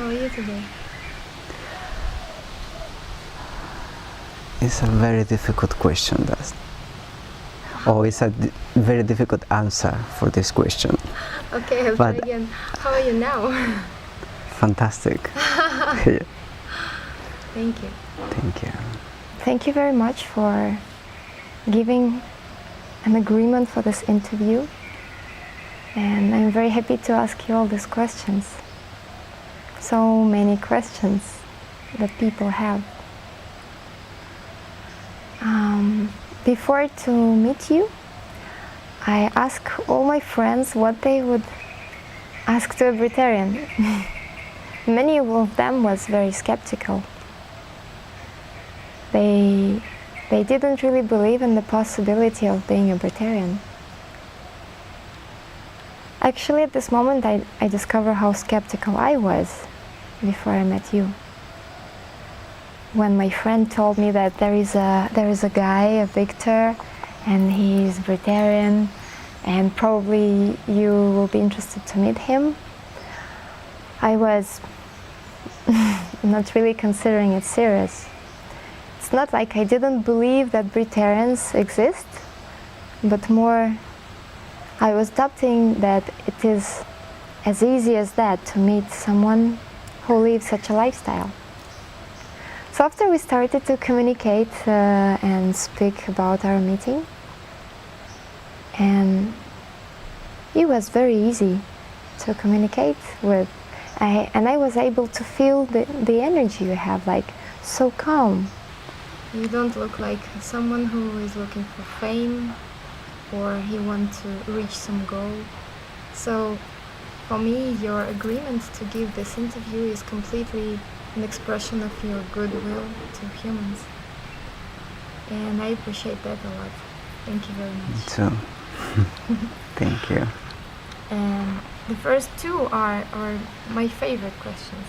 are you today? It's a very difficult question, that. Oh, it's a very difficult answer for this question. Okay, I'll try again. How are you now? Fantastic. Thank you. Thank you. Thank you very much for giving an agreement for this interview. And I'm very happy to ask you all these questions. So many questions that people have. Before to meet you, I asked all my friends what they would ask to a Breterian. Many of them was very skeptical. They didn't really believe in the possibility of being a Breterian. Actually, at this moment, I discovered how skeptical I was before I met you. When my friend told me that there is a guy, a Victor, and he's Breterian, and probably you will be interested to meet him, I was not really considering it serious. It's not like I didn't believe that Breterians exist, but more I was doubting that it is as easy as that to meet someone who lives such a lifestyle. So after we started to communicate and speak about our meeting, and it was very easy to communicate with, and I was able to feel the energy you have, like so calm. You don't look like someone who is looking for fame or he wants to reach some goal. So for me, your agreement to give this interview is completely an expression of your goodwill to humans. And I appreciate that a lot. Thank you very much. Me too. Thank you. And the first two are my favorite questions.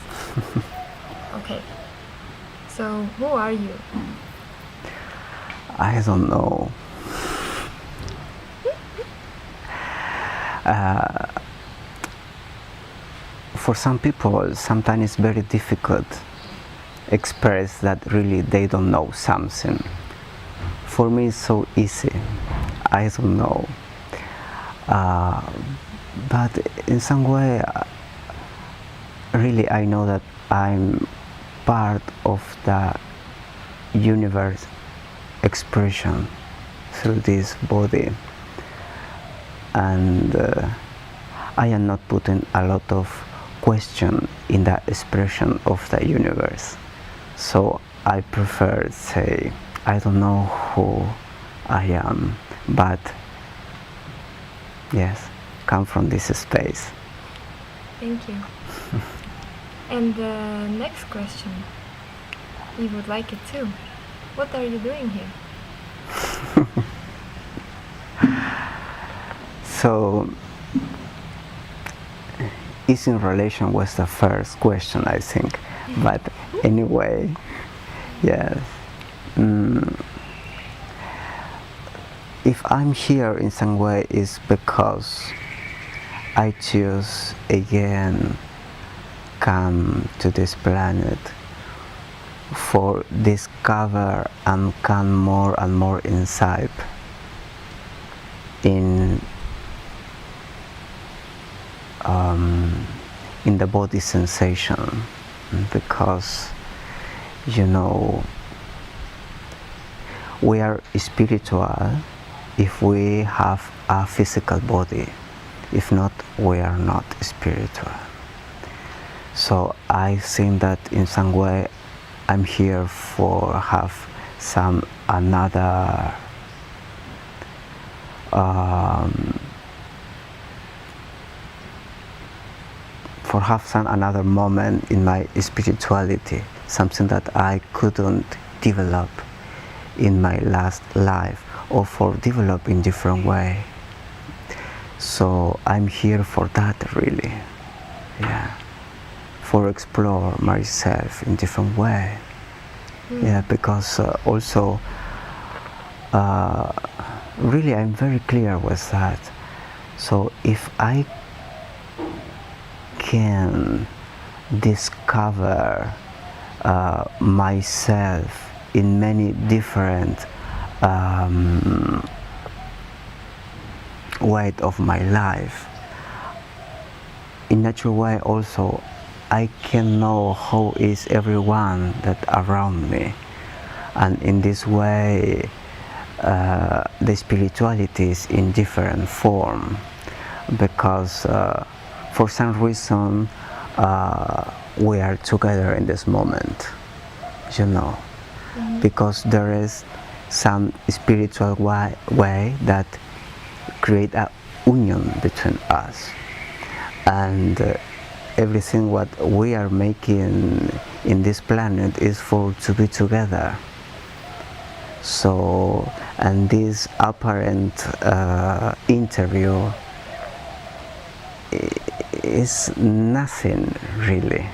Okay. So, who are you? I don't know. For some people, sometimes it's very difficult express that really they don't know something. For me, it's so easy. I don't know. But in some way, really I know that I'm part of the universe expression through this body, and I am not putting a lot of question in the expression of the universe. So I prefer to say I don't know who I am, but yes, come from this space. Thank you. And the next question, you would like it too. What are you doing here? So it's in relation with the first question, I think. But anyway, yes. If I'm here in some way, it's because I choose again come to this planet for discover and come more and more inside in the body sensation, because you know we are spiritual if we have a physical body. If not, we are not spiritual. So I think that in some way I'm here for have some another for have some another moment in my spirituality, something that I couldn't develop in my last life, or for develop in different way. So I'm here for that, really. Yeah, for explore myself in different way. Yeah, because also really I'm very clear with that. So if I can discover myself in many different ways of my life. In natural way also, I can know how is everyone that around me, and in this way the spirituality is in different form, because for some reason we are together in this moment, you know, because there is some spiritual way that create a union between us, and everything what we are making in this planet is for to be together. So, and this apparent interview is nothing really,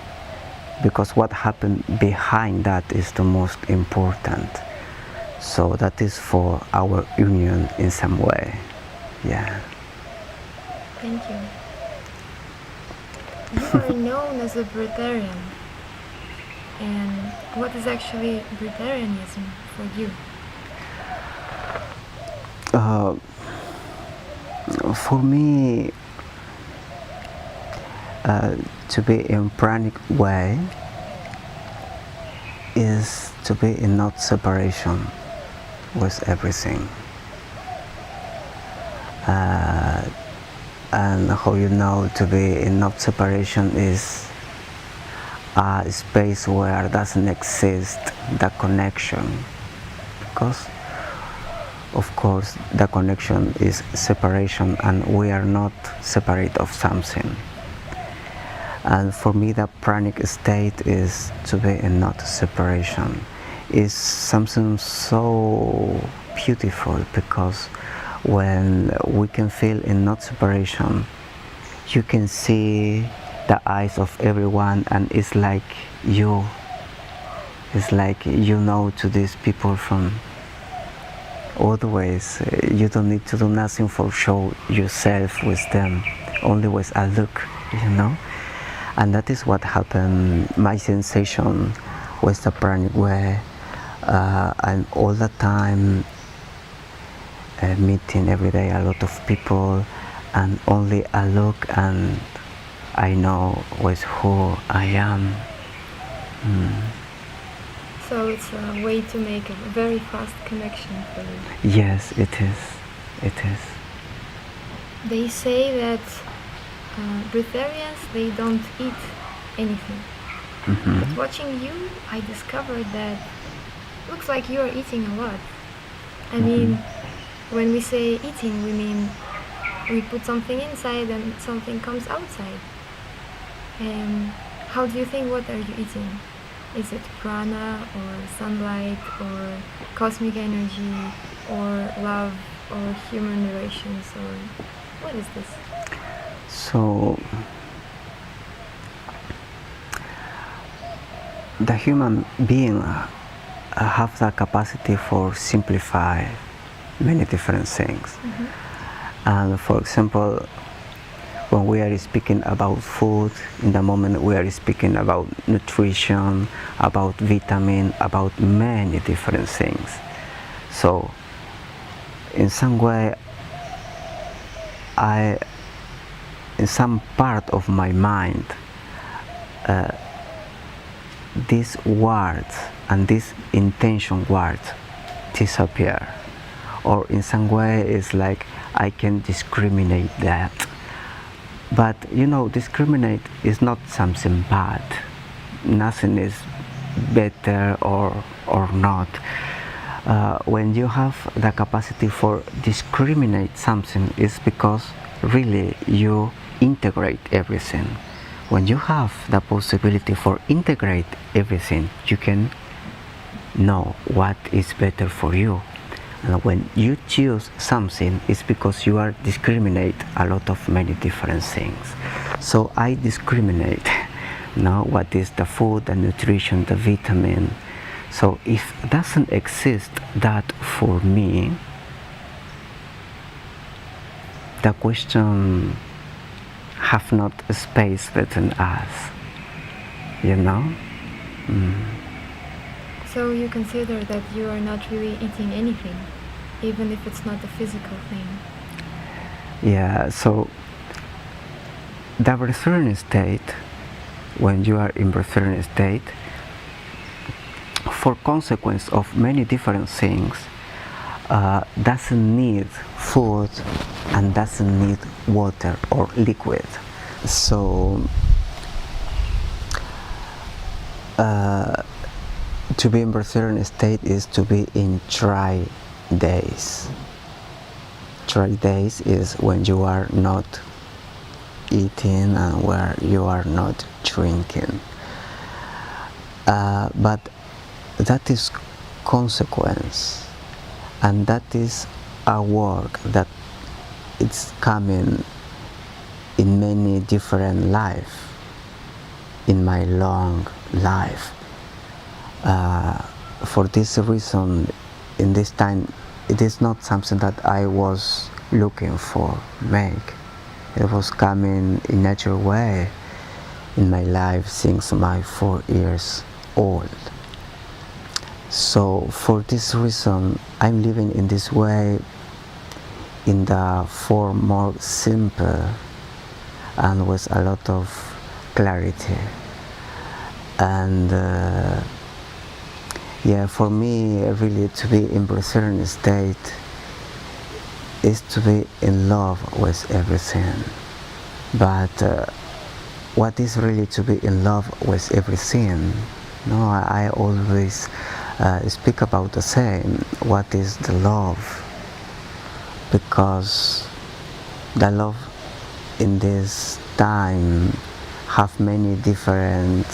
because what happened behind that is the most important. So that is for our union in some way. Yeah. Thank you. You are known as a breterian. And what is actually breterianism for you? For me, to be in pranic way is to be in not separation with everything. And how you know to be in not separation is a space where doesn't exist the connection, because of course the connection is separation and we are not separate of something. And for me the pranic state is to be in not separation, is something so beautiful, because when we can feel in not separation, you can see the eyes of everyone, and it's like you know to these people from all the ways. You don't need to do nothing for show yourself with them, only with a look, you know. And that is what happened. My sensation was the pranic way. I'm all the time meeting every day a lot of people, and only a look and I know with who I am. So it's a way to make a very fast connection for you. Yes, it is. It is. They say that breatharians, they don't eat anything. But watching you, I discovered that looks like you're eating a lot. I mean, when we say eating, we mean we put something inside and something comes outside. And how do you think, what are you eating? Is it prana or sunlight or cosmic energy or love or human relations, or what is this? So the human being have the capacity for simplify many different things. And for example, when we are speaking about food, in the moment we are speaking about nutrition, about vitamin, about many different things. So in some way, in some part of my mind, these words and these intention words disappear, or in some way it's like I can discriminate that. But you know, discriminate is not something bad. Nothing is better or not. When you have the capacity for discriminate something, it's because really you integrate everything. When you have the possibility for integrate everything, you can know what is better for you. And when you choose something, it's because you are discriminate a lot of many different things. So I discriminate now what is the food, the nutrition, the vitamin. So if doesn't exist that for me, the question have not a space between us. you know. So you consider that you are not really eating anything, even if it's not a physical thing? Yeah, so the breatharian state, when you are in breatharian state, for consequence of many different things, doesn't need food and doesn't need water or liquid. So to be in breatharian state is to be in dry days. Dry days is when you are not eating and where you are not drinking. But that is consequence, and that is a work that it's coming in many different life, in my long life. For this reason, in this time, it is not something that I was looking for make. It was coming in natural way in my life since my 4 years old. So for this reason, I'm living in this way, in the form more simple and with a lot of clarity. And yeah, for me, really to be in breatharian state is to be in love with everything. But what is really to be in love with everything? No, I always speak about the same. What is the love? Because the love in this time have many different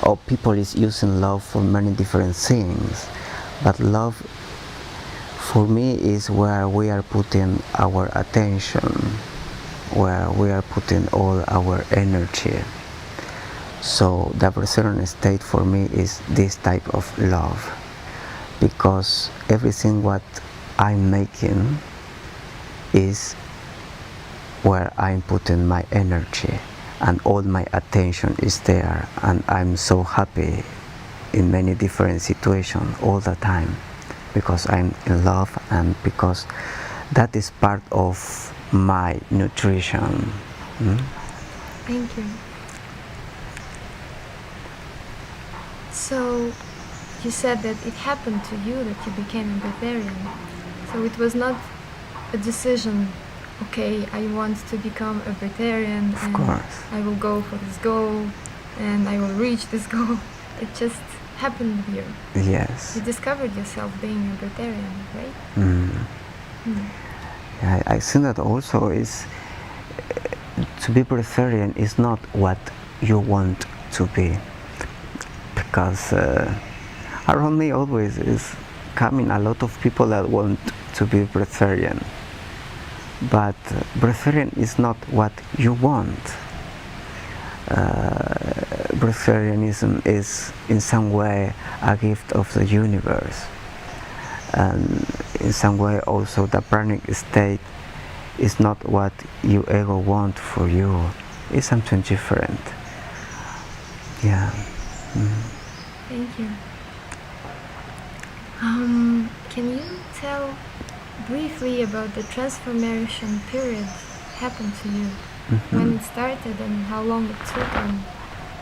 or people is using love for many different things, but love for me is where we are putting our attention, where we are putting all our energy. So the breatharian state for me is this type of love, because everything what I'm making is where I'm putting my energy, and all my attention is there, and I'm so happy in many different situations all the time, because I'm in love, and because that is part of my nutrition. Thank you. So you said that it happened to you that you became a breatharian. So it was not a decision, okay, I want to become a breatharian Of and course. I will go for this goal and I will reach this goal. It just happened here. Yes. You discovered yourself being a breatharian, right? I think that also is to be breatharian is not what you want to be, because around me always is coming a lot of people that want to be breatharian, but breatharian is not what you want. Breatharianism is in some way a gift of the universe, and in some way also the pranic state is not what your ego want for you. It's something different. Yeah. Thank you. Can you tell briefly about the transformation period happened to you? When it started and how long it took, and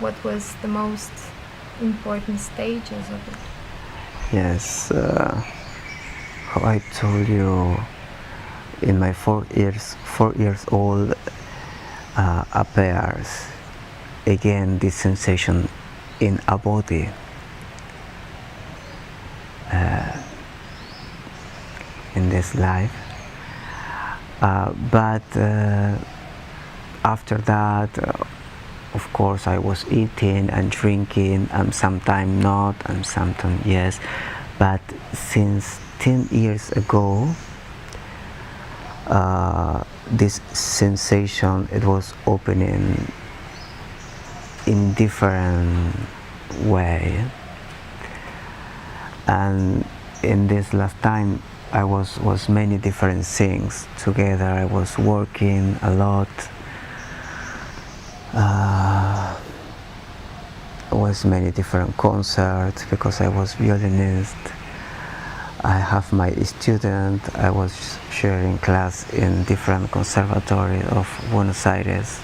what was the most important stages of it? Yes. How I told you, in my 4 years old appears again this sensation in a body. In this life, but after that, of course, I was eating and drinking, and sometimes not, and sometimes yes. But since 10 years ago, this sensation, it was opening in different way, and in this last time I was many different things together. I was working a lot, Was many different concerts because I was violinist. I have my student. I was sharing class in different conservatory of Buenos Aires.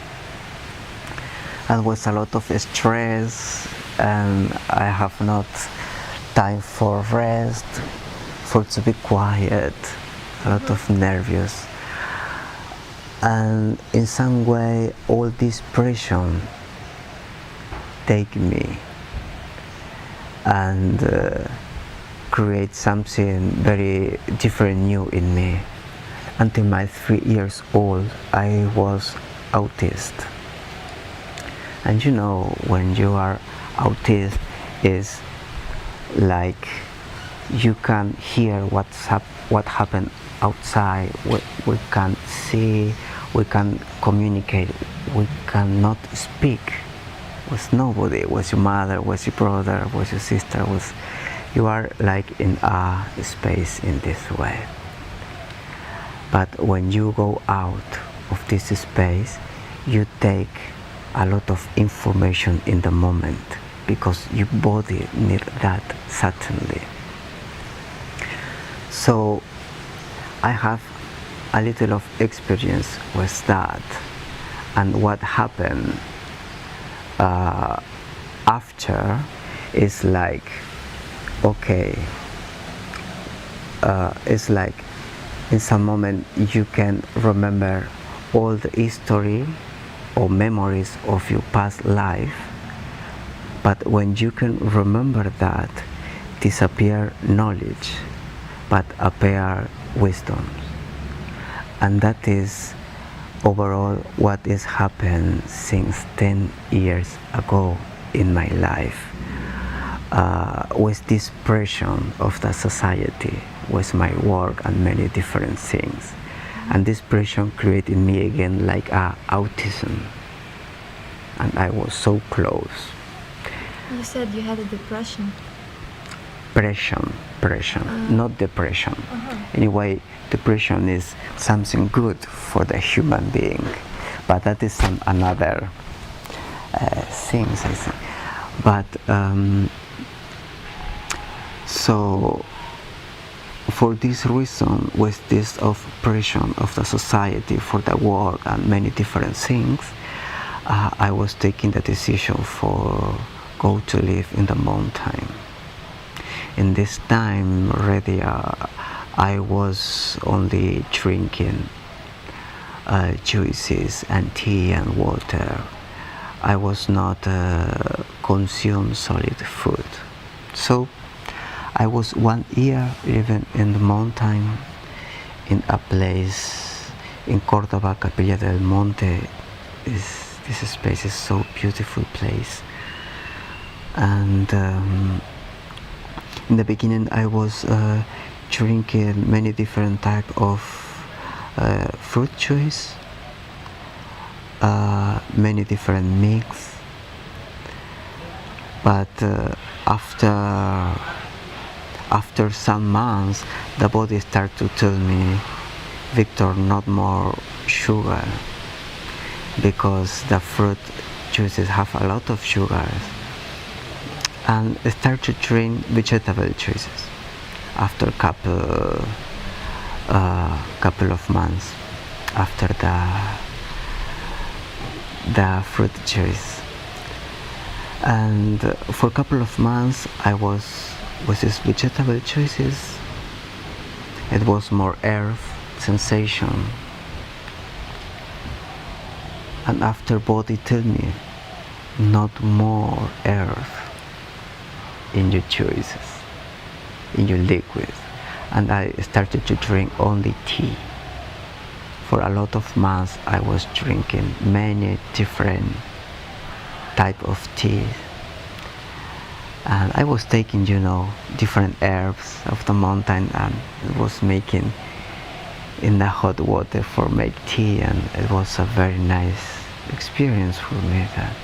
And was a lot of stress, and I have not time for rest, for to be quiet, a lot of nervous. And in some way, all this pressure take me and create something very different, new in me. Until my 3 years old, I was autist. And you know, when you are autist, is like you can hear what happened outside. We can't see, we can communicate, we cannot speak with nobody, with your mother, with your brother, with your sister, you are like in a space in this way. But when you go out of this space, you take a lot of information in the moment because your body needs that certainly. So I have a little of experience with that, and what happened after is like, okay, it's like in some moment you can remember all the history or memories of your past life, but when you can remember that, disappear knowledge, but appear wisdom. And that is overall what has happened since 10 years ago in my life, with this pressure of the society, with my work and many different things. And this pressure created in me again like autism, and I was so close. You said you had a depression. Pressure, not depression. Anyway, depression is something good for the human being, but that is some another things, I think. But so for this reason, with this oppression of the society for the work and many different things, I was taking the decision for go to live in the mountain. In this time already, I was only drinking juices and tea and water. I was not consume solid food. So I was 1 year living in the mountain in a place in Córdoba, Capilla del Monte. This space is so beautiful place. And in the beginning I was drinking many different type of fruit juice, many different mix, but after some months the body started to tell me, Victor, not more sugar, because the fruit juices have a lot of sugar. And I started to drink vegetable juices after a couple of months after the fruit juice. And for a couple of months I was with these vegetable juices. It was more earth sensation, and after body tell me not more earth in your choices, in your liquid. And I started to drink only tea. For a lot of months I was drinking many different type of tea, and I was taking, you know, different herbs of the mountain, and it was making in the hot water for make tea, and it was a very nice experience for me that.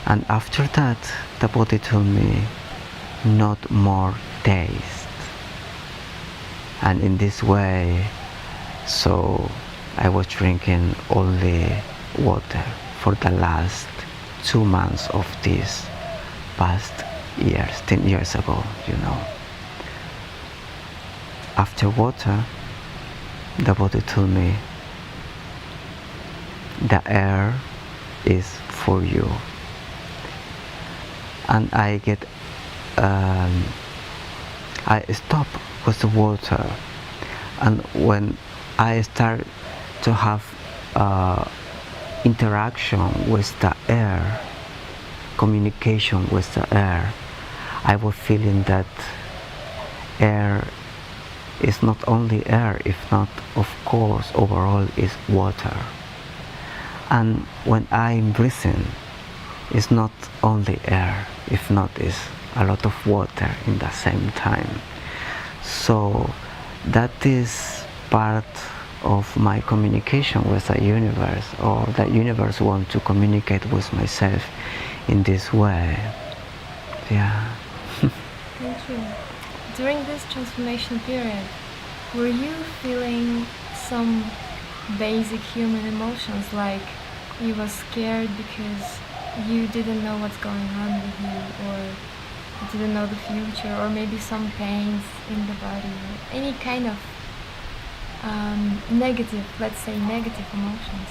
And after that the body told me not more taste, and in this way, so I was drinking only water for the last 2 months of these past years, 10 years ago, you know. After water, the body told me, the air is for you. And I stop with the water, and when I start to have interaction with the air, communication with the air, I was feeling that air is not only air, if not, of course, overall is water. And when I'm breathing, it's not only air, if not, it's a lot of water in the same time. So that is part of my communication with the universe, or the universe wants to communicate with myself in this way. Yeah. Thank you. During this transformation period, were you feeling some basic human emotions, like you were scared because you didn't know what's going on with you, or you didn't know the future, or maybe some pains in the body, or any kind of negative, let's say negative emotions?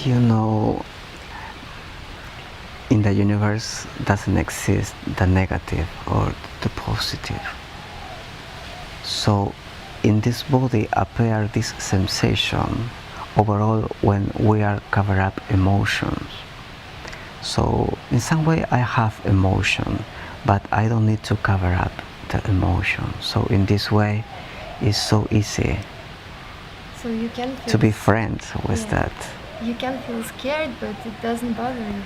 You know, in the universe doesn't exist the negative or the positive. So in this body appear this sensation overall when we are cover up emotions. So in some way I have emotion, but I don't need to cover up the emotion. So in this way it's so easy So you can feel to be friends with Yeah. that. You can feel scared, but it doesn't bother you.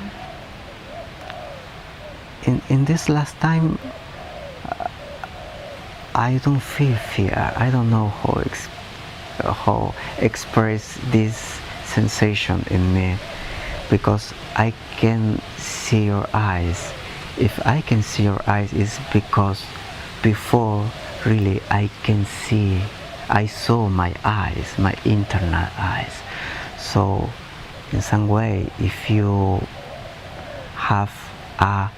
In this last time, I don't feel fear. I don't know how express this sensation in me, because I can see your eyes. If I can see your eyes, it's because before really I saw my eyes, my internal eyes. So in some way, if you have a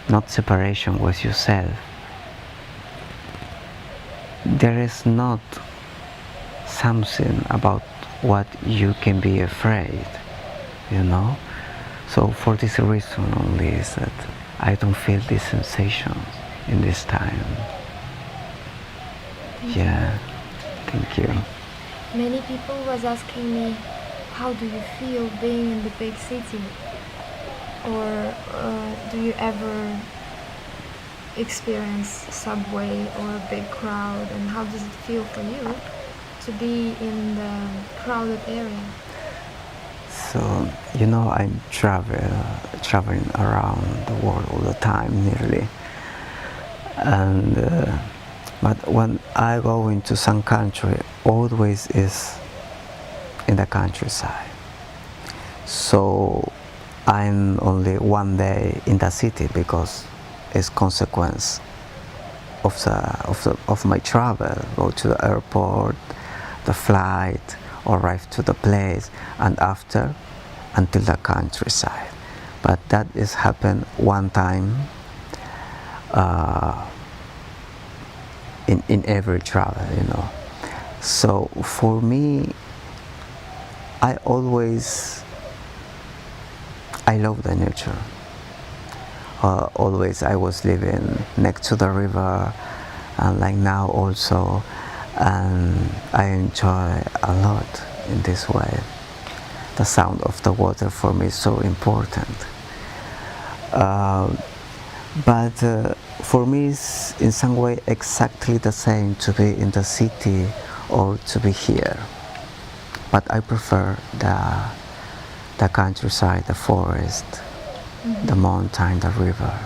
not separation with yourself, there is not something about what you can be afraid, you know. So for this reason only is that I don't feel these sensations in this time. Yeah, thank you. Many people was asking me, how do you feel being in the big city? Or do you ever experience subway or a big crowd, and how does it feel for you to be in the crowded area? So, you know, I'm traveling around the world all the time, nearly. And but when I go into some country, always is in the countryside. So I'm only one day in the city because it's consequence of my travel. Go to the airport, the flight, arrive to the place, and after until the countryside. But that is happened one time in every travel, you know. So for me, I love the nature. Always I was living next to the river, and like now also, and I enjoy a lot in this way. The sound of the water for me is so important. But for me it's in some way exactly the same to be in the city or to be here. But I prefer the countryside, the forest, the mountain, the river.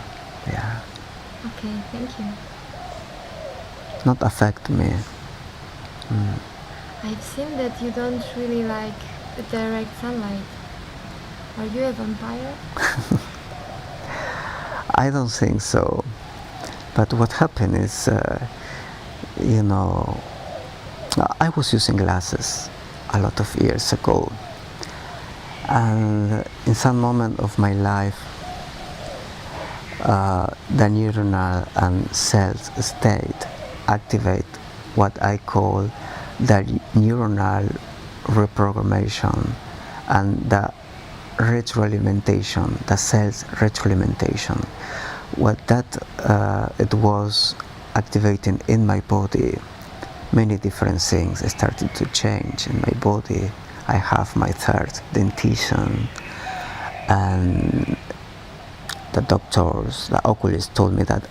Yeah. Okay, thank you. Not affect me. I've seen that you don't really like the direct sunlight. Are you a vampire? I don't think so. But what happened is, you know, I was using glasses a lot of years ago. And in some moment of my life, the neuronal and cells state activate what I call the neuronal reprogrammation and the retroalimentation, the cells retroalimentation. What that it was activating in my body, many different things started to change in my body. I have my third dentition, and the doctors, the oculists told me that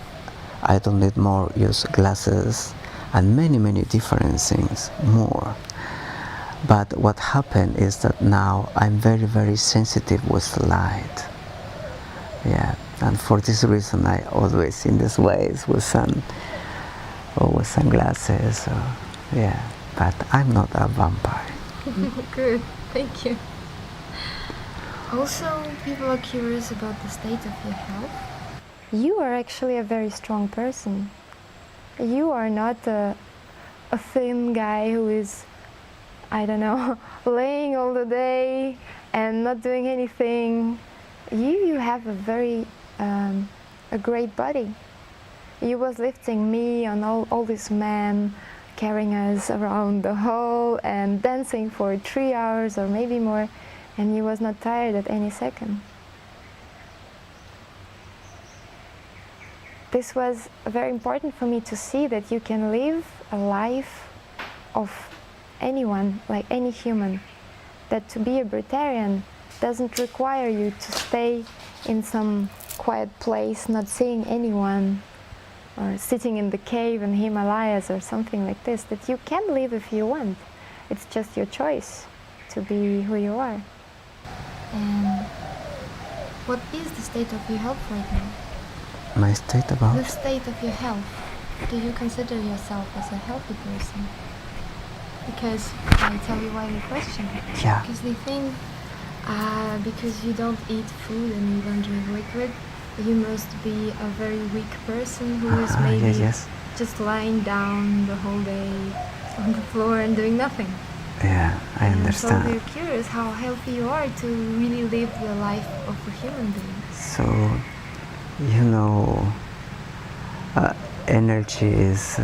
I don't need more use glasses, and many different things more. But what happened is that now I'm very sensitive with light. Yeah, and for this reason I always in these ways with sunglasses. Yeah, but I'm not a vampire. Good, thank you. Also, people are curious about the state of your health. You are actually a very strong person. You are not a thin guy who is, I don't know, laying all the day and not doing anything. You have a very a great body. You was lifting me and all these men, carrying us around the hall and dancing for 3 hours or maybe more, and you was not tired at any second. This was very important for me to see that you can live a life of anyone, like any human. That to be a Breterian doesn't require you to stay in some quiet place, not seeing anyone, or sitting in the cave in Himalayas or something like this. That you can live if you want. It's just your choice to be who you are. And what is the state of your health right now? My state about? The state of your health. Do you consider yourself as a healthy person? Because I tell you why the question. Yeah. Because they think because you don't eat food and you don't drink liquid, you must be a very weak person who is maybe yes. just lying down the whole day on the floor and doing nothing. Yeah, I understand. So they're curious how healthy you are to really live the life of a human being. So, you know, energy is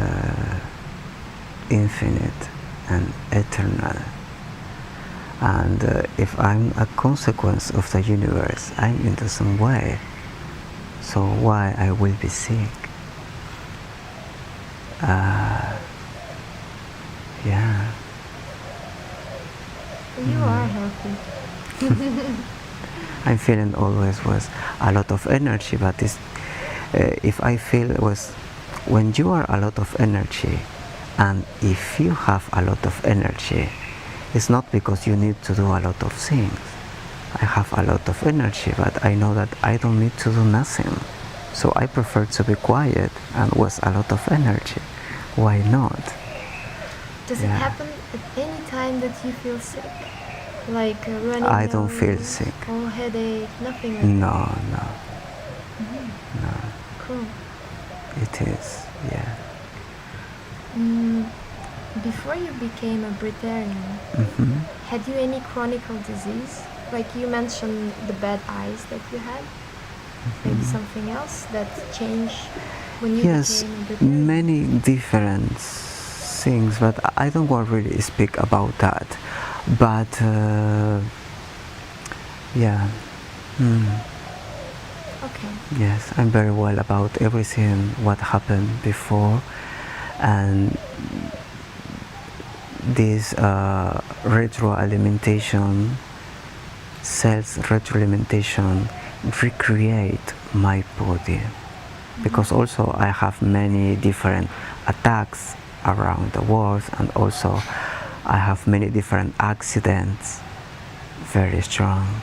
infinite and eternal. And if I'm a consequence of the universe, I'm into some way. So why I will be sick? Yeah. You are healthy. I'm feeling always with a lot of energy, but it's, if I feel with, when you are a lot of energy, and if you have a lot of energy, it's not because you need to do a lot of things. I have a lot of energy, but I know that I don't need to do nothing. So I prefer to be quiet and with a lot of energy. Why not? Does it happen at any time that you feel sick? Like running I don't nose feel sick. or headache, nothing like No, that? no. Mm-hmm. No. Cool. It is, yeah. Before you became a Breterian, had you any chronic disease? Like you mentioned the bad eyes that you had? Maybe something else that changed when you Yes, became a Breterian? many different things, but I don't want to really speak about that. But yeah. Okay. Yes, I'm very well about everything what happened before, and this retroalimentation, cells retroalimentation recreate my body, because also I have many different attacks around the world, and also I have many different accidents, very strong,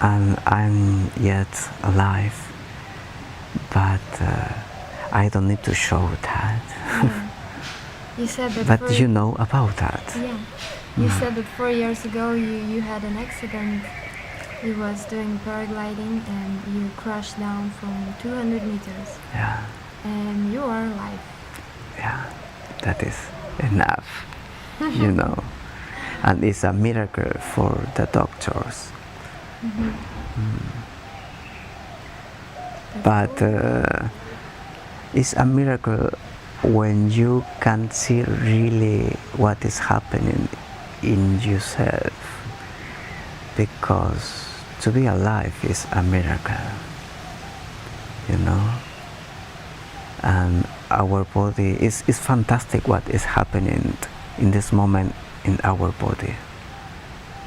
and I'm yet alive, but I don't need to show that. Yeah. You said that But you know about that. Yeah. You said that 4 years ago you had an accident. You was doing paragliding and you crashed down from 200 meters. Yeah. And you are alive. Yeah, that is enough. you know, and it's a miracle for the doctors. But it's a miracle when you can see really what is happening in yourself, because to be alive is a miracle, you know. And our body is fantastic what is happening in this moment in our body.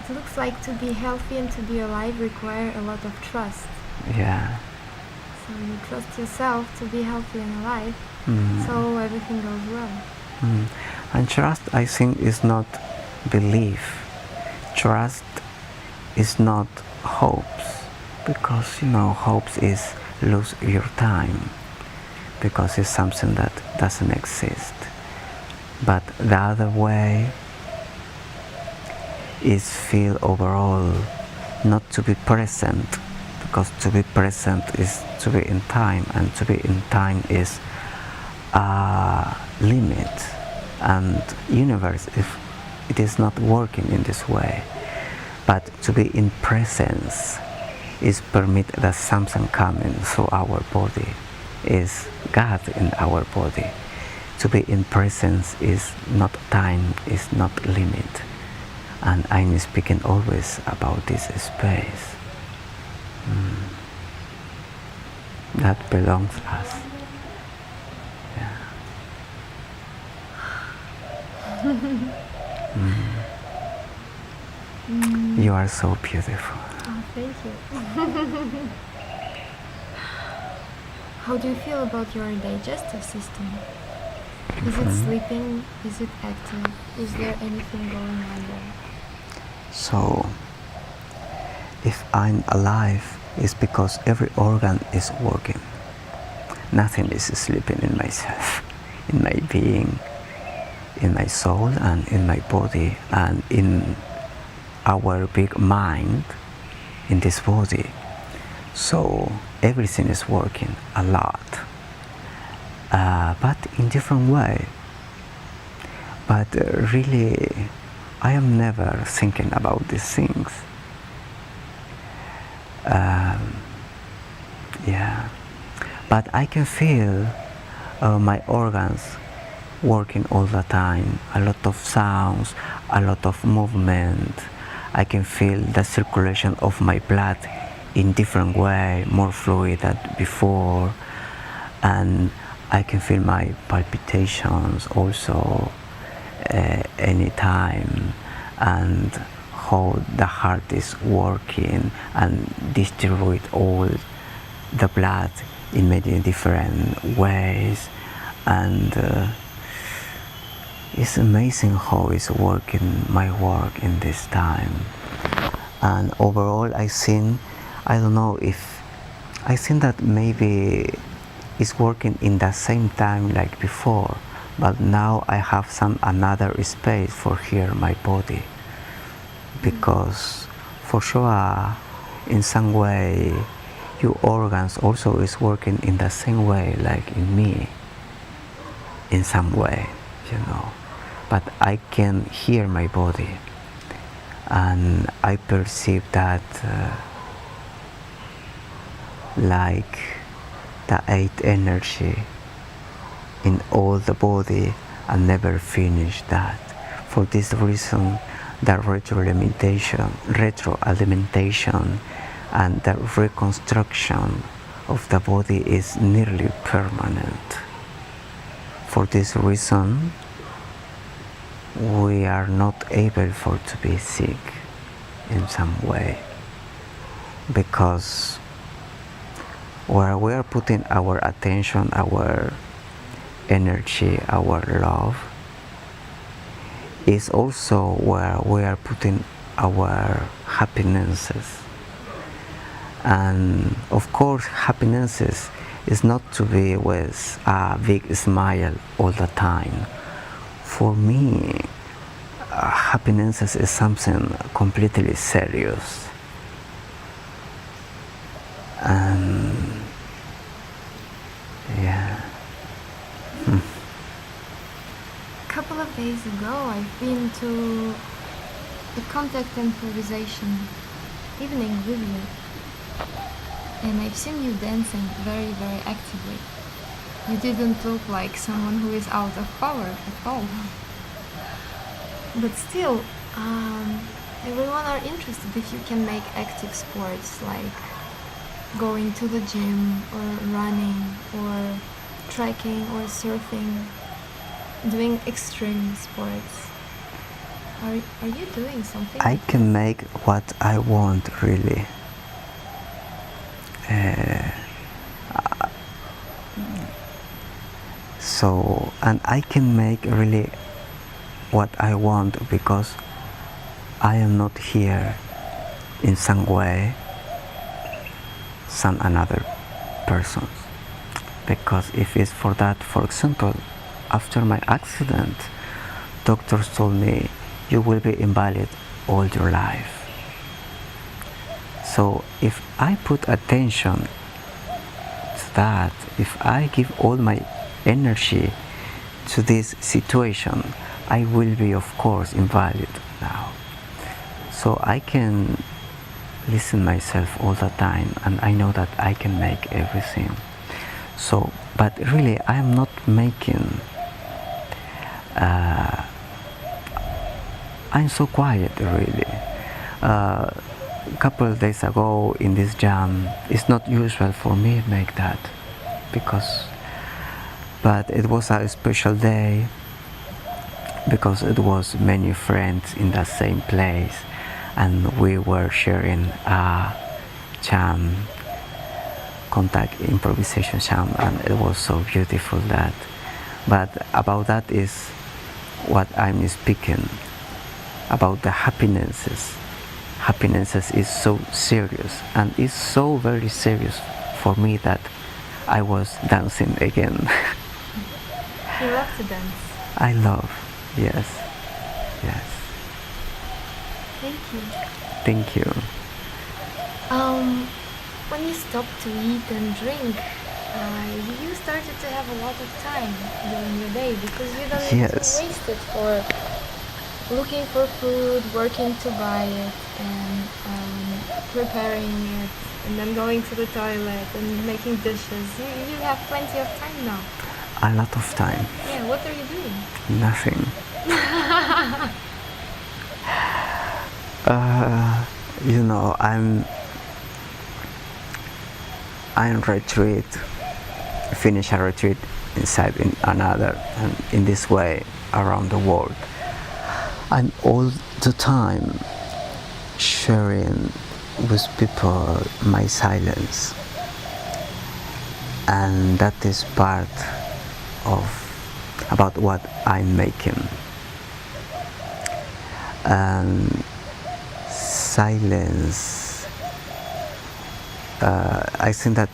It looks like to be healthy and to be alive require a lot of trust. Yeah. So you trust yourself to be healthy and alive, so everything goes well. And trust, I think, is not belief. Trust is not hopes, because, you know, hopes is lose your time, because it's something that doesn't exist. But the other way is feel overall not to be present, because to be present is to be in time, and to be in time is a limit, and universe, if it is not working in this way. But to be in presence is permit that something coming through our body, is God in our body. To be in presence is not time, is not limit. And I'm speaking always about this space. That belongs to us. Yeah. You are so beautiful. Oh, thank you. How do you feel about your digestive system? Is it sleeping? Is it active? Is there anything going on there? So, if I'm alive, it's because every organ is working. Nothing is sleeping in myself, in my being, in my soul, and in my body, and in our big mind, in this body. So everything is working a lot, but in different way. But really, I am never thinking about these things. Yeah, but I can feel my organs working all the time. A lot of sounds, a lot of movement. I can feel the circulation of my blood in different way, more fluid than before, and I can feel my palpitations also anytime, and how the heart is working and distribute all the blood in many different ways. And it's amazing how it's working my work in this time. And overall, I think that maybe it's working in the same time like before, but now I have some another space for here my body, because for sure in some way your organs also is working in the same way like in me, in some way, you know. But I can hear my body, and I perceive that like the 8 energy in all the body, and never finish that. For this reason, the retroalimentation and the reconstruction of the body is nearly permanent. For this reason, we are not able to be sick in some way, because where we are putting our attention, our energy, our love, is also where we are putting our happinesses. And of course, happinesses is not to be with a big smile all the time. For me, happiness is something completely serious. And yeah. A couple of days ago I've been to a contact improvisation evening with you, and I've seen you dancing very, very actively. You didn't look like someone who is out of power at all. But still, everyone are interested if you can make active sports like going to the gym or running or trekking or surfing, doing extreme sports. Are you doing something? I can make what I want, really. And I can make really what I want because I am not here in some way, some another person. Because if it's for that, for example, after my accident, doctors told me you will be invalid all your life. So if I put attention to that, if I give all my energy to this situation, I will be, of course, invalid now. So I can listen myself all the time, and I know that I can make everything. So, but really, I am not making. I'm so quiet, really. A couple of days ago in this jam, it's not usual for me to make that, but it was a special day because it was many friends in the same place, and we were sharing a jam, contact improvisation jam, and it was so beautiful that. But about that is what I'm speaking about, the happinesses. Happinesses is so serious, and it's so very serious for me that I was dancing again. You love to dance. I love, yes. Thank you. Thank you. When you stopped to eat and drink, you started to have a lot of time during your day because you don't need to waste it for looking for food, working to buy it, and preparing it, and then going to the toilet and making dishes. You have plenty of time now. A lot of time. Yeah, what are you doing? Nothing. I'm retreat, finish a retreat inside in another, and in this way around the world. I'm all the time sharing with people my silence, and that is part of about what I'm making. Silence, I think that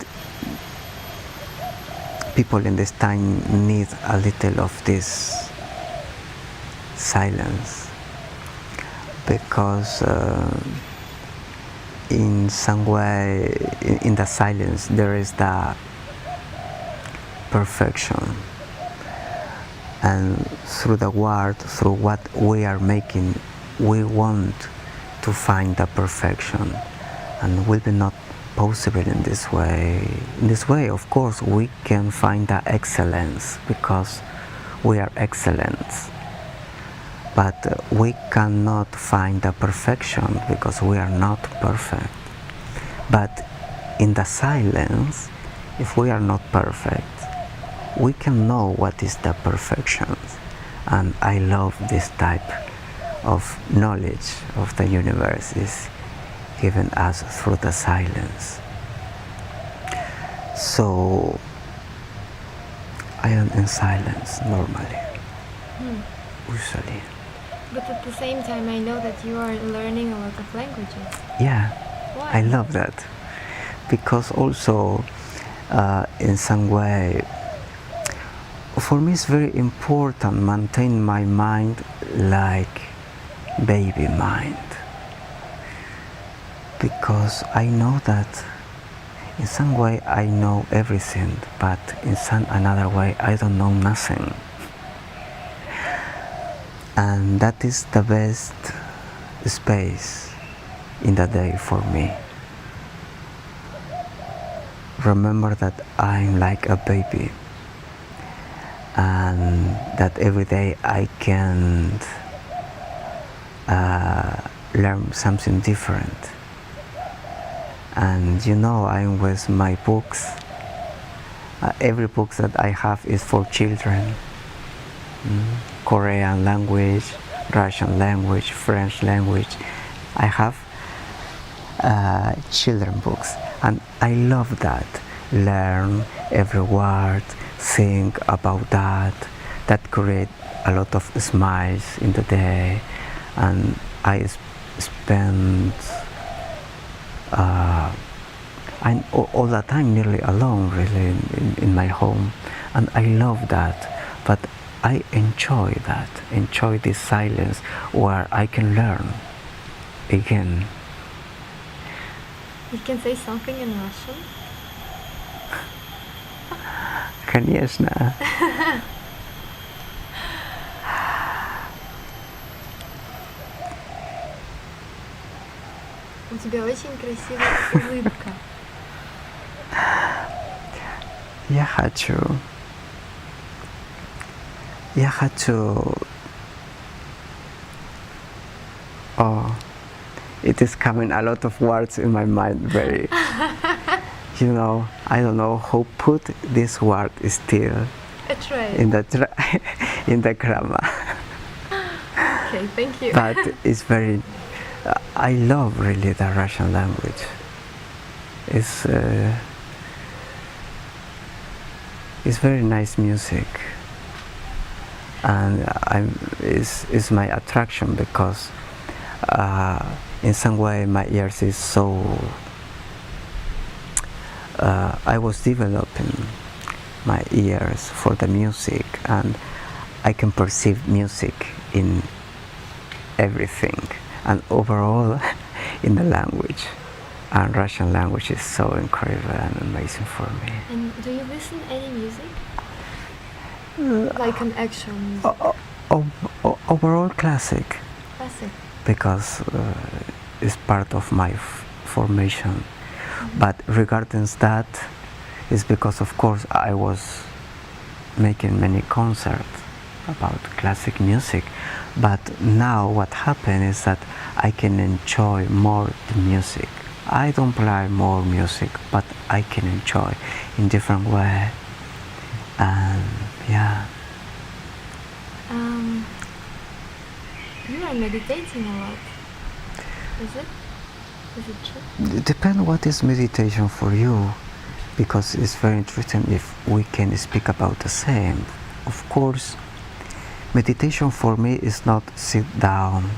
people in this time need a little of this silence, because in some way in the silence there is the perfection, and through the word, through what we are making, we want to find the perfection, and will be not possible in this way. In this way, of course, we can find the excellence because we are excellent, but we cannot find the perfection because we are not perfect. But in the silence, if we are not perfect, we can know what is the perfection, and I love this type of knowledge of the universe is given us through the silence. So I am in silence normally, usually. But at the same time, I know that you are learning a lot of languages. Yeah. Why? I love that, because also in some way for me it's very important maintain my mind like baby mind, because I know that in some way I know everything, but in some another way I don't know nothing. and that is the best space in the day for me. Remember that I'm like a baby, and that every day I can learn something different. And you know, I'm with my books. Every book that I have is for children. Korean language, Russian language, French language. I have children books, and I love that. Learn every word, think about that. That create a lot of smiles in the day, and I spend I'm all the time nearly alone, really, in my home, and I love that. But I enjoy that, enjoy this silence where I can learn again. You can say something in Russian? Конечно. У тебя очень красивая улыбка. Я хочу. Oh, it is coming a lot of words in my mind. Very, you know, I don't know who put this word still Try. in the grammar. Okay, thank you. But it's very. I love really the Russian language. It's very nice music, and it's my attraction because in some way my ears is so. I was developing my ears for the music, and I can perceive music in everything, and overall in the language. And Russian language is so incredible and amazing for me. And do you listen any music? Like an actual music? Overall classic, Classic. because it's part of my formation. But regarding that, it's because of course I was making many concerts about classic music. But now what happened is that I can enjoy more the music. I don't play more music, but I can enjoy in different way. And yeah. You are meditating a lot. Is it? Is it true? It depends what is meditation for you, because it's very interesting if we can speak about the same. Of course, meditation for me is not sit down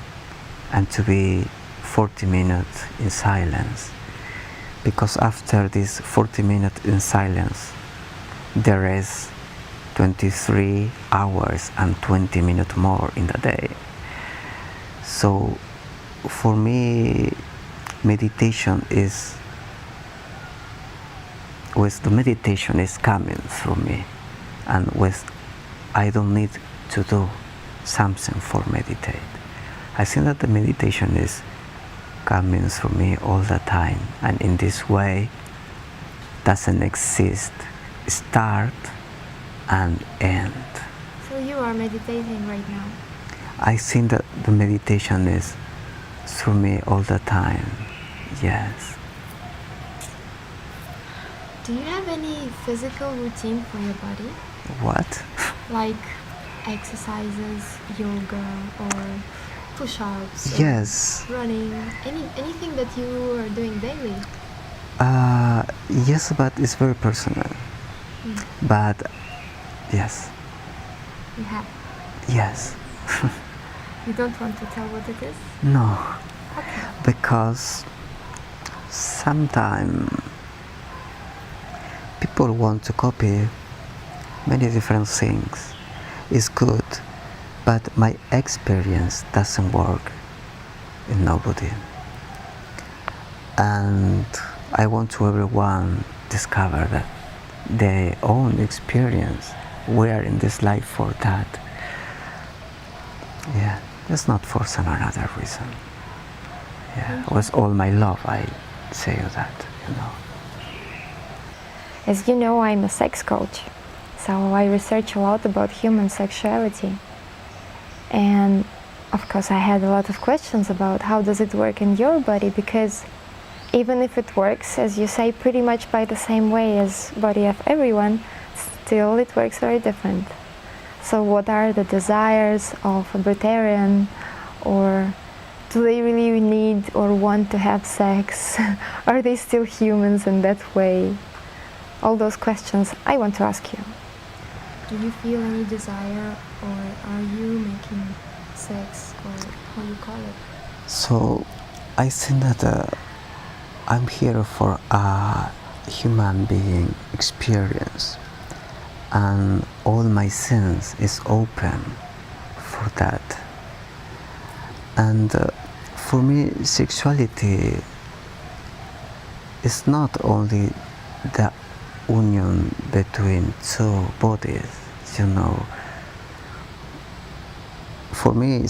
and to be 40 minutes in silence, because after this 40 minutes in silence there is 23 hours and 20 minutes more in the day. So for me, meditation is the meditation is coming through me, and I don't need to do something for meditate. I think that the meditation is coming through me all the time, and in this way doesn't exist start and end. So you are meditating right now? I think that the meditation is through me all the time, yes. Do you have any physical routine for your body? What? Like exercises, yoga, or push-ups? Or Yes. running? Anything that you are doing daily? Yes, but it's very personal. But yes, You have. yes. You don't want to tell what it is? No, Okay. because sometimes people want to copy many different things. It's good, but my experience doesn't work in nobody. And I want to everyone discover that their own experience. We are in this life for that. Yeah, it's not for some another reason. Yeah, with all my love, I say that, you know. As you know, I'm a sex coach, so I research a lot about human sexuality. And of course, I had a lot of questions about how does it work in your body, because even if it works, as you say, pretty much by the same way as body of everyone, still it works very different. So what are the desires of a breterian, or do they really need or want to have sex? Are they still humans in that way? All those questions I want to ask you. Do you feel any desire, or are you making sex, or how you call it? So I think that I'm here for a human being experience, and all my sense is open for that. And for me, sexuality is not only the union between two bodies, you know. For me,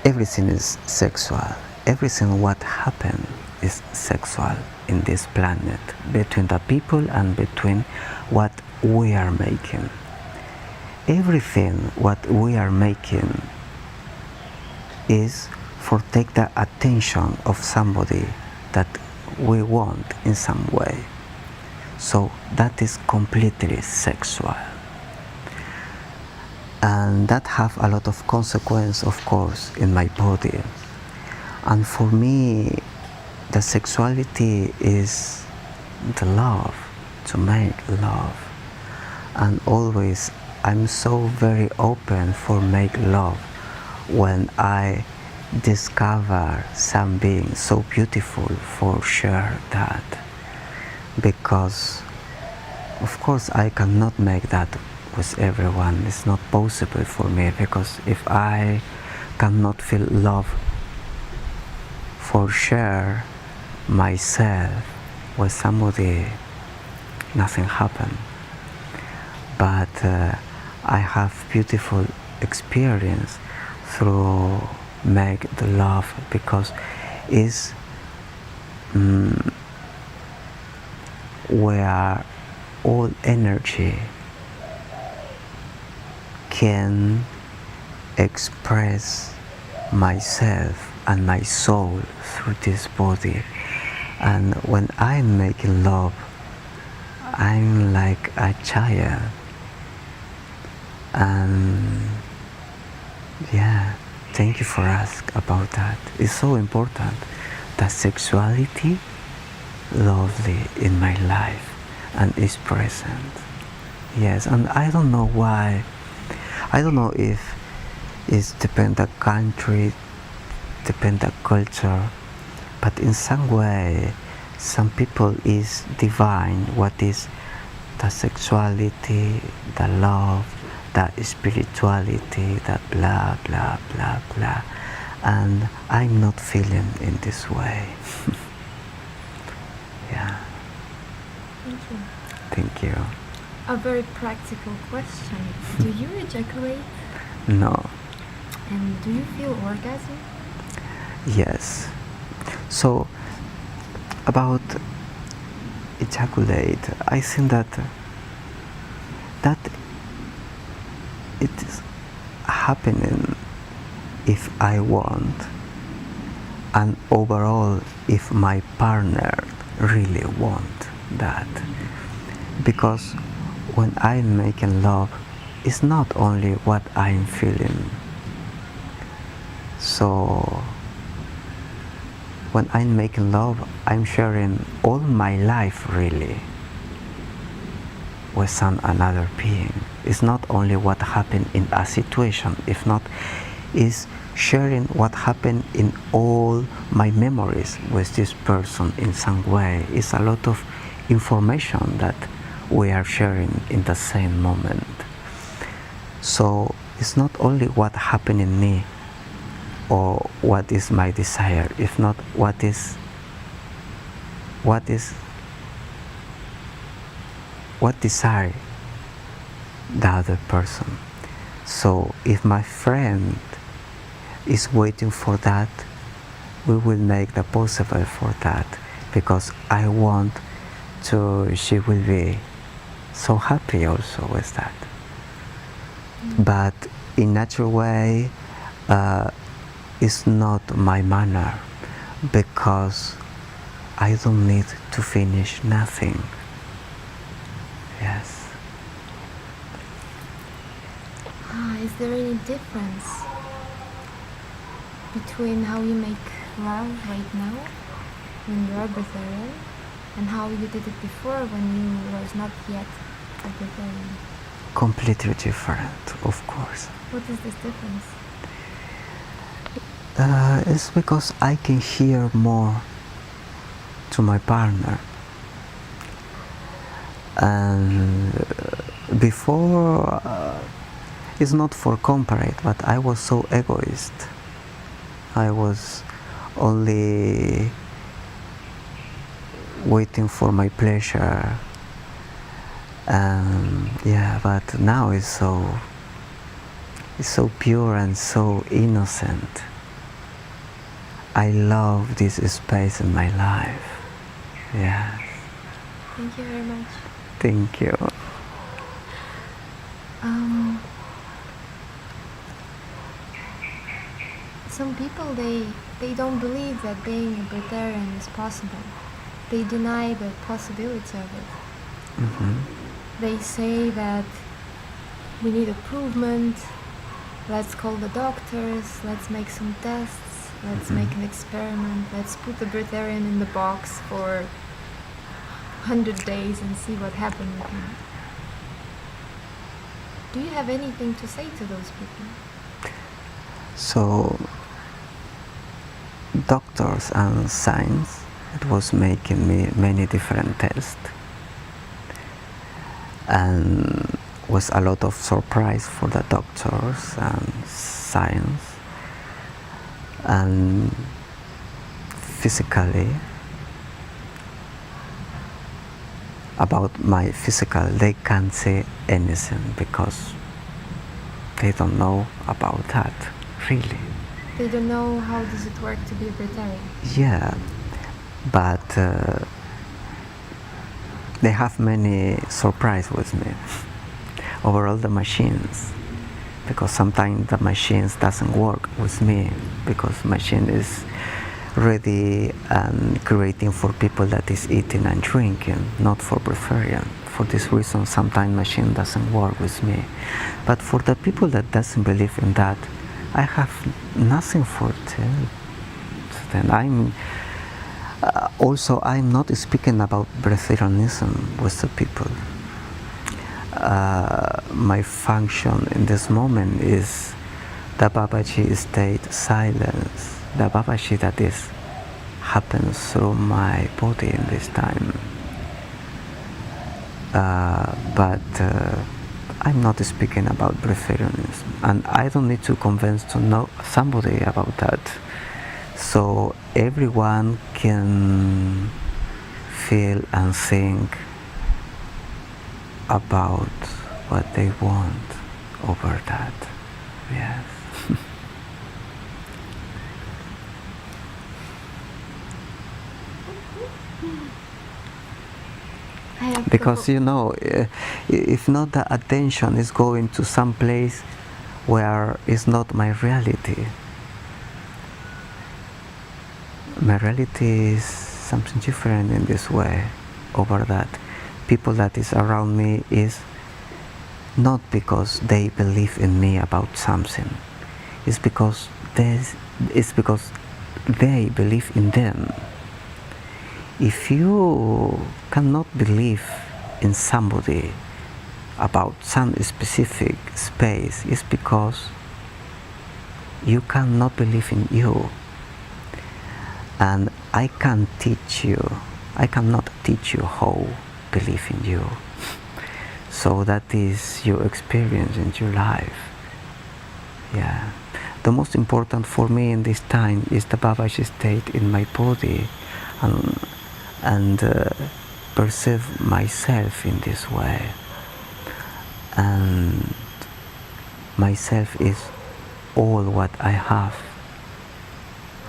everything is sexual. Everything what happened is sexual in this planet, between the people and between what we are making. Everything what we are making is for take the attention of somebody that we want in some way. So that is completely sexual. And that have a lot of consequence, of course, in my body. And for me, the sexuality is the love, to make love. And always I'm so very open for make love when I discover some being so beautiful for share that. Because of course I cannot make that with everyone. It's not possible for me, because if I cannot feel love for share myself with somebody, nothing happen. But I have beautiful experience through make the love, because is where all energy can express myself and my soul through this body. And when I'm making love, I'm like a child. And yeah, thank you for asking about that. It's so important that sexuality lovely in my life and is present. Yes, and I don't know why. I don't know if it's depend the country, depend the culture, but in some way, some people is divine what is the sexuality, the love, the spirituality, the blah blah blah blah, and I'm not feeling in this way. Yeah. Thank you. Thank you. A very practical question. Do you ejaculate? No. And do you feel orgasm? Yes. So about ejaculate, I think that it is happening if I want, and overall if my partner really want that. Because when I'm making love, it's not only what I'm feeling. So when I'm making love, I'm sharing all my life really with some another being. It's not only what happened in a situation, if not, is sharing what happened in all my memories with this person in some way. It's a lot of information that we are sharing in the same moment. So it's not only what happened in me or what is my desire, if not what desire the other person. So if my friend is waiting for that, we will make the possible for that, because I want to, she will be so happy also with that. But in natural way, it's not my manner, because I don't need to finish nothing. Yes. Is there any difference between how you make love right now when you are breatharian and how you did it before when you was not yet a breatharian? Completely different, of course. What is this difference? It's because I can hear more to my partner. And before, it's not for comparate, but I was so egoist. I was only waiting for my pleasure. Yeah, but now it's so pure and so innocent. I love this space in my life. Yes. Thank you very much. Thank you. Some people, they don't believe that being a breatharian is possible. They deny the possibility of it. Mm-hmm. They say that we need improvement, let's call the doctors, let's make some tests, let's make an experiment, let's put the breatharian in the box for 100 days and see what happens with him. Do you have anything to say to those people? So, doctors and science, it was making me many different tests, and was a lot of surprise for the doctors and science, and physically, about my physical, they can't say anything because they don't know about that, really. They don't know how does it work to be a breatharian. Yeah, but they have many surprise with me over all the machines, because sometimes the machines doesn't work with me, because machine is ready and creating for people that is eating and drinking, not for breatharian. For this reason, sometimes machine doesn't work with me. But for the people that doesn't believe in that, I have nothing for them. And I'm not speaking about breatharianism with the people. My function in this moment is the Babaji state silence, the Babaji that is happens through my body in this time. But I'm not speaking about breatharianism, and I don't need to convince to know somebody about that. So everyone can feel and think about what they want over that. Yes. Because you know, if not, the attention is going to some place where it's not my reality. My reality is something different in this way. Over that, people that is around me is not because they believe in me about something. It's because they believe in them. If you cannot believe in somebody about some specific space, it's because you cannot believe in you. And I cannot teach you how to believe in you. So that is your experience in your life. Yeah. The most important for me in this time is the Babaji state in my body, and perceive myself in this way. And myself is all what I have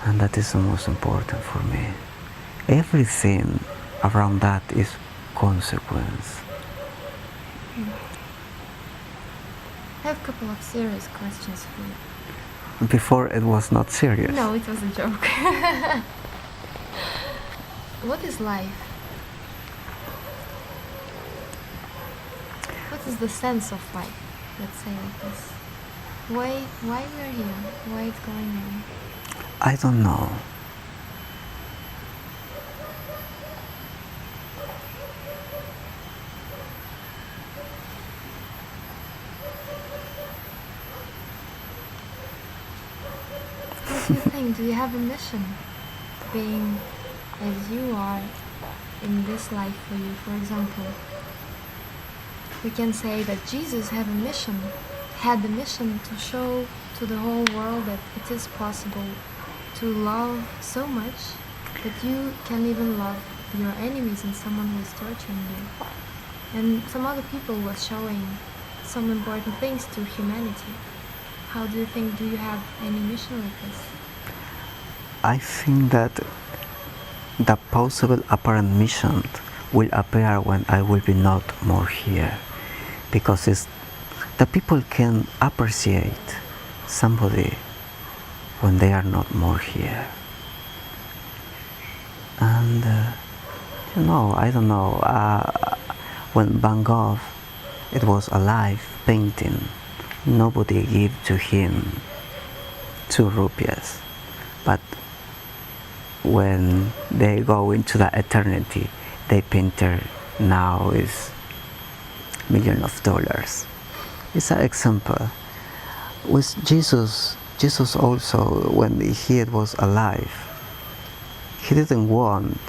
And that is the most important for me. Everything around that is consequence. I have a couple of serious questions for you. Before it was not serious. No, it was a joke. What is life? What is the sense of life? Let's say like this. Why we're here? Why it's going on? I don't know. What do you think? Do you have a mission? Being as you are in this life for you, for example. We can say that Jesus had the mission to show to the whole world that it is possible to love so much that you can even love your enemies and someone who is torturing you. And some other people were showing some important things to humanity. How do you think, do you have any mission like this? I think that the possible apparent mission will appear when I will be not more here, because the people can appreciate somebody when they are not more here. And I don't know, when Van Gogh it was alive painting, nobody gave to him 2 rupees, but when they go into the eternity, they painter now is millions of dollars. It's an example. With Jesus also, when he was alive, he didn't want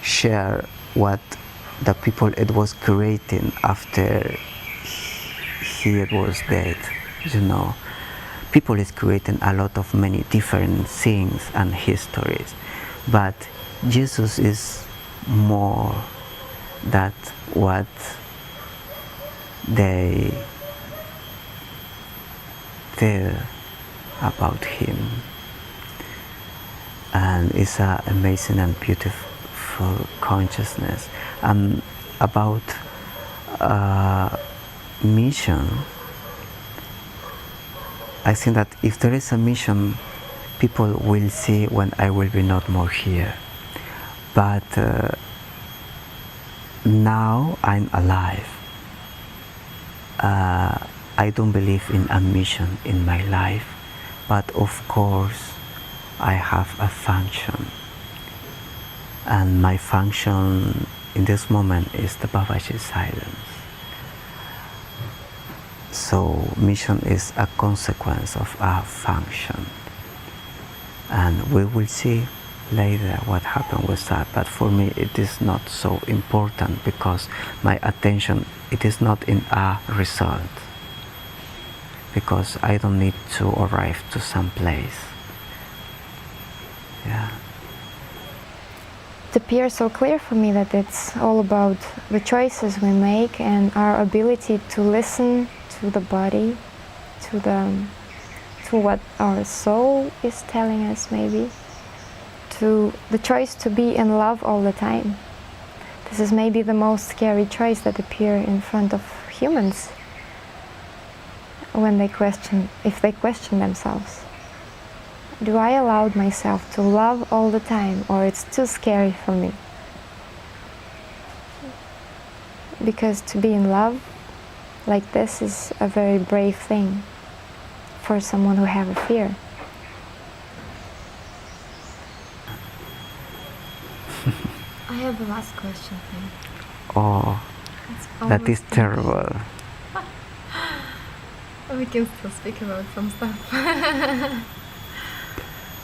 share what the people it was creating after he was dead. People is creating a lot of many different things and histories, but Jesus is more that what they tell about him, and it's an amazing and beautiful consciousness. And about mission, I think that if there is a mission, people will see when I will be not more here. But now I'm alive. I don't believe in a mission in my life, but of course I have a function. And my function in this moment is the Babaji silence. So mission is a consequence of our function. And we will see later what happened with that. But for me it is not so important, because my attention, it is not in a result. Because I don't need to arrive to some place. Yeah. It appears so clear for me that it's all about the choices we make and our ability to listen to the body, to what our soul is telling us, maybe, to the choice to be in love all the time. This is maybe the most scary choice that appear in front of humans when if they question themselves. Do I allow myself to love all the time, or it's too scary for me? Because to be in love like this is a very brave thing for someone who have a fear. I have a last question for you. Oh, that is terrible. We can still speak about some stuff.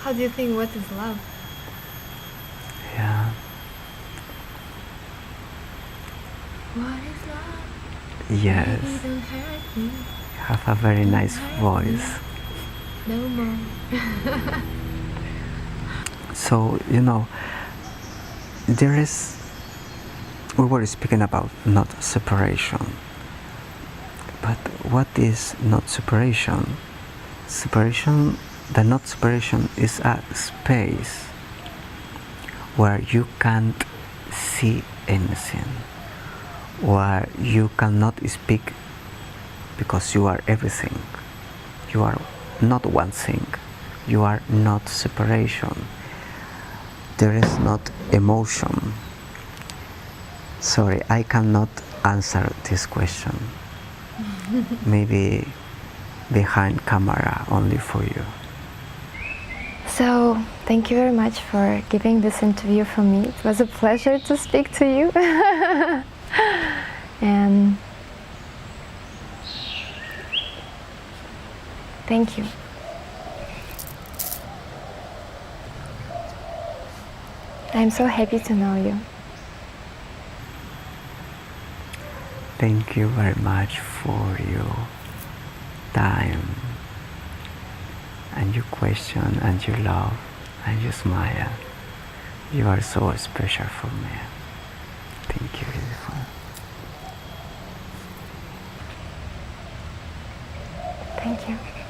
How do you think, what is love? Yeah. What is love? Yes. Baby, don't hurt me. You have a very nice voice. No more. So, we were speaking about not separation. But what is not separation? Separation, the not separation is a space where you can't see anything, where you cannot speak because you are everything. You are not one thing. You are not separation. There is not emotion. Sorry, I cannot answer this question. Maybe behind camera only for you. So, thank you very much for giving this interview for me. It was a pleasure to speak to you. And thank you. I'm so happy to know you. Thank you very much for your time and your question and your love and your smile. You are so special for me. Thank you, beautiful. Thank you.